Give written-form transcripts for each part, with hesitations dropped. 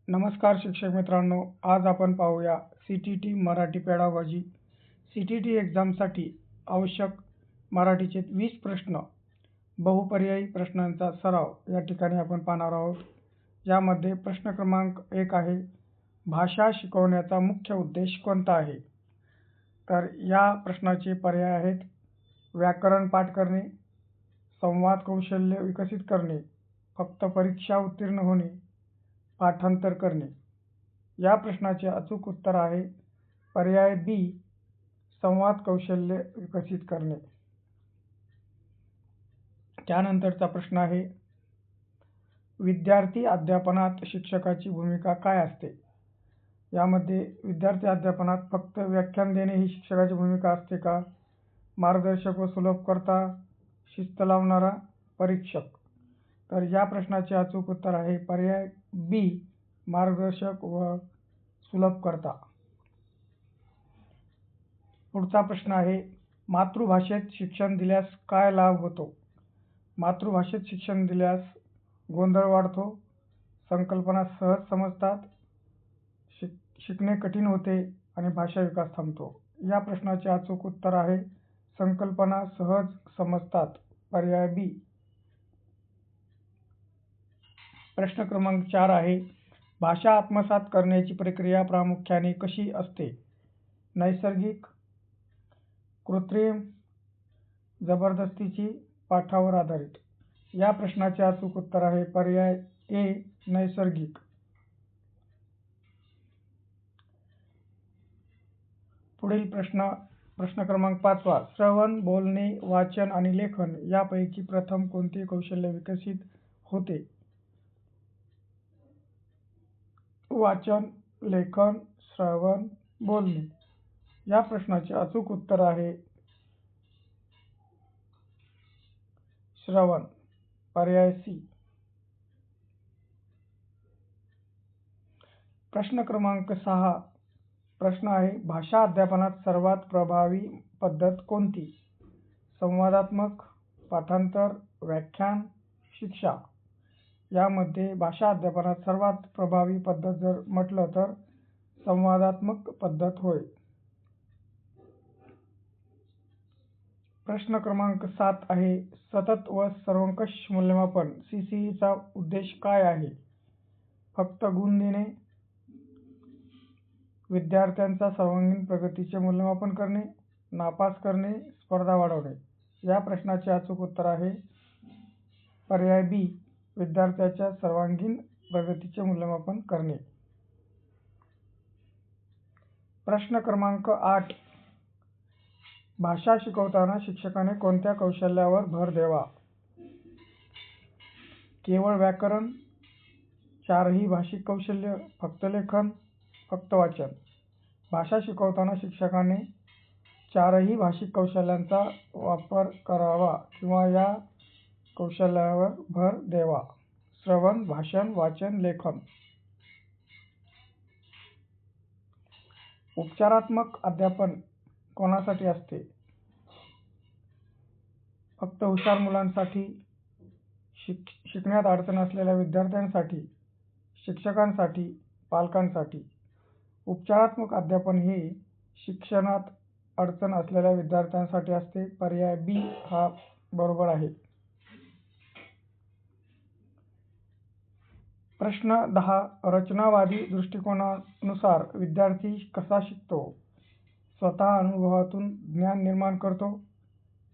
नमस्कार शिक्षक मित्रांनो, आज आपण पाहूया CTT मराठी पेडागॉजी CTT एक्झामसाठी आवश्यक मराठीचे 20 प्रश्न बहुपर्यायी प्रश्नांचा सराव या ठिकाणी आपण पाहणार आहोत। यामध्ये प्रश्न क्रमांक 1 आहे, भाषा शिकवण्याचा मुख्य उद्देश कोणता आहे? तर या प्रश्नाचे पर्याय आहेत, व्याकरण पाठ करणे, संवाद कौशल्य विकसित करणे, फक्त परीक्षा उत्तीर्ण होणे, पाठांतर करणे। या प्रश्नाचे अचूक उत्तर आहे पर्याय बी, संवाद कौशल्य विकसित करणे। त्यानंतरचा प्रश्न आहे, विद्यार्थी अध्यापनात शिक्षकाची भूमिका काय असते? यामध्ये विद्यार्थी अध्यापनात फक्त व्याख्यान देणे ही शिक्षकाची भूमिका असते का? मार्गदर्शक व सुलभकर्ता, शिस्त लावणारा, परीक्षक? तर या प्रश्नाचे अचूक उत्तर आहे पर्याय बी, मार्गदर्शक व सुलभकर्ता। पुढचा प्रश्न आहे, मातृभाषेत शिक्षण दिल्यास काय लाभ होतो? मातृभाषेत शिक्षण दिल्यास गोंधळ वाढतो, संकल्पना सहज समजतात, शिकणे कठीण होते आणि भाषा विकास थांबतो। या प्रश्नाचे अचूक उत्तर आहे संकल्पना सहज समजतात, पर्याय बी। प्रश्न क्रमांक 4 आहे, भाषा आत्मसात करण्याची प्रक्रिया प्रामुख्याने कशी असते? नैसर्गिक, कृत्रिम, जबरदस्तीची, पाठावर आधारित? या प्रश्नाचे अचूक उत्तर आहे पर्याय ए, नैसर्गिक। पुढील प्रश्न क्रमांक 5, श्रवण, बोलणे, वाचन आणि लेखन यापैकी प्रथम कोणते कौशल्य विकसित होते? वाचन, लेखन, श्रवण, बोलणे। या प्रश्नाचे अचूक उत्तर आहे श्रवण, पर्याय सी। प्रश्न क्रमांक 6 प्रश्न आहे, भाषा अध्यापनात सर्वात प्रभावी पद्धत कोणती? संवादात्मक, पाठांतर, व्याख्यान, शिक्षा? यामध्ये भाषा अध्यापनात सर्वात प्रभावी पद्धत जर म्हटलं तर संवादात्मक पद्धत होय। प्रश्न क्रमांक 7 आहे, सतत व सर्वंकष मूल्यमापन CCEचा उद्देश काय आहे? फक्त गुण देणे, विद्यार्थ्यांचा सर्वांगीण प्रगतीचे मूल्यमापन करणे, नापास करणे, स्पर्धा वाढवणे? या प्रश्नाचे अचूक उत्तर आहे पर्याय बी, विद्यार्थ्याच्या सर्वांगीण प्रगतीचे मूल्यमापन करणे। प्रश्न क्रमांक 8, भाषा शिकवताना शिक्षकाने कोणत्या कौशल्यावर भर द्यावा? केवळ व्याकरण, चारही भाषिक कौशल्य, फक्त लेखन, फक्त वाचन? भाषा शिकवताना शिक्षकाने चारही भाषिक कौशल्यांचा वापर करावा किंवा या कौशल्यावर भर द्यावा: श्रवण, भाषण, वाचन, लेखन? उपचारात्मक अध्यापन कोणासाठी असते? फक्त हुशार मुलांसाठी, शिकण्यात अडचण असलेल्या विद्यार्थ्यांसाठी, शिक्षकांसाठी, पालकांसाठी? उपचारात्मक अध्यापन हे शिक्षणात अडचण असलेल्या विद्यार्थ्यांसाठी असते, पर्याय बी हा बरोबर आहे। प्रश्न 10, रचनावादी दृष्टिकोनानुसार विद्यार्थी कसा शिकतो? स्वतः अनुभवातून ज्ञान निर्माण करतो,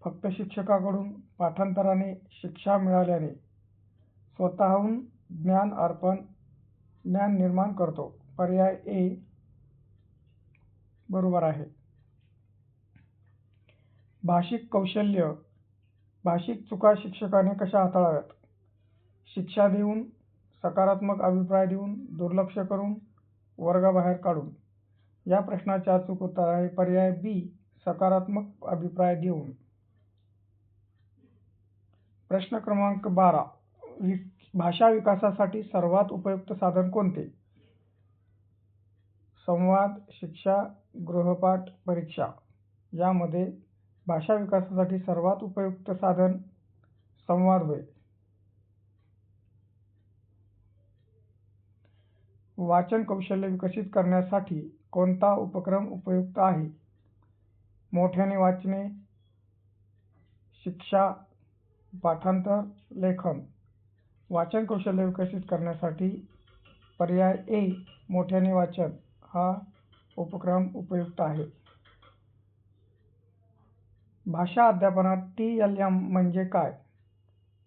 फक्त शिक्षकाकडून, पाठांतराने, शिक्षा मिळाल्याने? स्वतःहून ज्ञान निर्माण करतो, पर्याय ए बरोबर आहे। भाषिक कौशल्य, भाषिक चुका शिक्षकाने कशा हाताळाव्यात? शिक्षा देऊन, सकारात्मक अभिप्राय देऊन, दुर्लक्ष करून, वर्गाबाहेर काढून? या प्रश्नाचे अचूक उत्तर आहे पर्याय बी, सकारात्मक अभिप्राय देऊन। प्रश्न क्रमांक 12, भाषा विकासासाठी सर्वात उपयुक्त साधन कोणते? संवाद, शिक्षा, गृहपाठ, परीक्षा? यामध्ये भाषा विकासासाठी सर्वात उपयुक्त साधन संवाद होय। वाचन कौशल्य विकसित करण्यासाठी कोणता उपक्रम उपयुक्त आहे? मोठ्याने वाचणे, शिक्षा, पाठांतर, लेखन. वाचन कौशल्य विकसित करण्यासाठी पर्याय ए मोठ्याने वाचन हा उपक्रम उपयुक्त आहे. भाषा अध्यापनात TLM म्हणजे काय?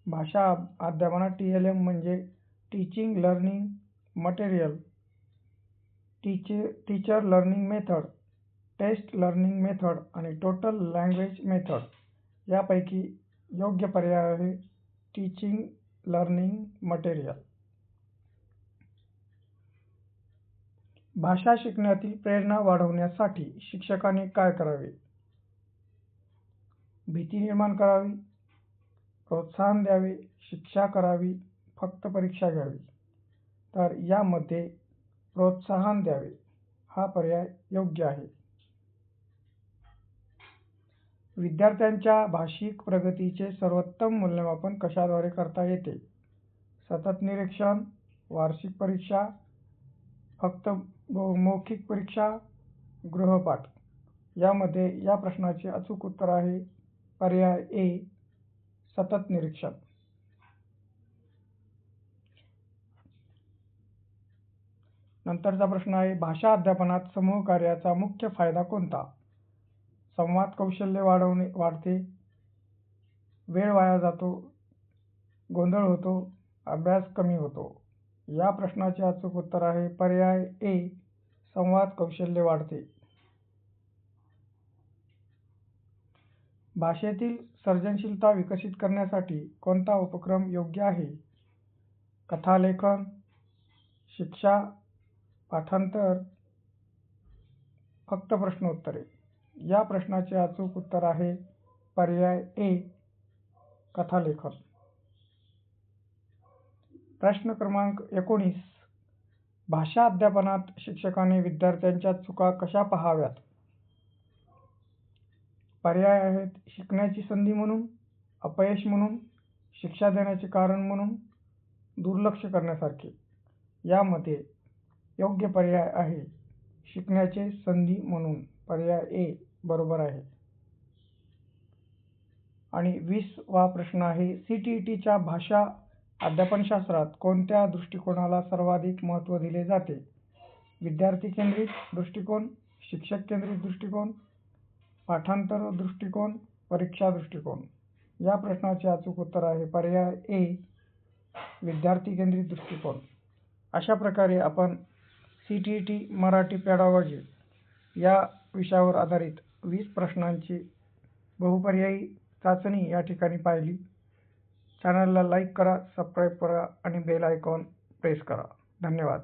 भाषा अध्यापनात TLM म्हणजे teaching learning material, teacher learning method, test learning method आणि टोटल लँग्वेज मेथड यापैकी योग्य पर्याय आहे टीचिंग लर्निंग मटेरियल. भाषा शिकण्यातील प्रेरणा वाढवण्यासाठी शिक्षकांनी काय करावे? भीती निर्माण करावी, प्रोत्साहन द्यावे, शिक्षा करावी, फक्त परीक्षा घ्यावी. तर यामध्ये प्रोत्साहन द्यावे हा पर्याय योग्य आहे. विद्यार्थ्यांच्या भाषिक प्रगतीचे सर्वोत्तम मूल्यमापन कशाद्वारे करता येते? सतत निरीक्षण, वार्षिक परीक्षा, फक्त मौखिक परीक्षा, गृहपाठ. यामध्ये या प्रश्नाचे अचूक उत्तर आहे पर्याय ए सतत निरीक्षण. नंतरचा प्रश्न आहे भाषा अध्यापनात समूह कार्याचा मुख्य फायदा कोणता? संवाद कौशल्य वाढते, वेळ वाया जातो, गोंधळ होतो, अभ्यास कमी होतो. या प्रश्नाचे अचूक उत्तर आहे पर्याय ए संवाद कौशल्य वाढते. भाषेतील सर्जनशीलता विकसित करण्यासाठी कोणता उपक्रम योग्य आहे? कथालेखन, शिक्षा, पाठांतर, फक्त प्रश्नोत्तरे. या प्रश्नाचे अचूक उत्तर आहे पर्याय ए कथालेखन. प्रश्न क्रमांक 19. भाषा अध्यापनात शिक्षकाने विद्यार्थ्यांच्या चुका कशा पाहाव्यात? पर्याय आहेत शिकण्याची संधी म्हणून, अपयश म्हणून, शिक्षा देण्याचे कारण म्हणून, दुर्लक्ष करण्यासारखे. यामध्ये योग्य पर्याय आहे शिकण्याचे संधी म्हणून. पर्याय ए बरोबर आहे. आणि 20वा प्रश्न आहे CTETच्या भाषा अध्यापनशास्त्रात कोणत्या दृष्टिकोनाला सर्वाधिक महत्त्व दिले जाते? विद्यार्थी केंद्रित दृष्टिकोन, शिक्षक केंद्रित दृष्टिकोन, पाठांतर दृष्टिकोन, परीक्षा दृष्टिकोन. या प्रश्नाचे अचूक उत्तर आहे पर्याय ए विद्यार्थी केंद्रित दृष्टिकोन. अशा प्रकारे आपण CTET मराठी पेडागॉजी या विषयावर आधारित 20 प्रश्नांची बहुपर्यायी चाचणी या ठिकाणी पाहिली. चॅनलला लाईक करा, सबस्क्राईब करा आणि बेल आयकॉन प्रेस करा. धन्यवाद.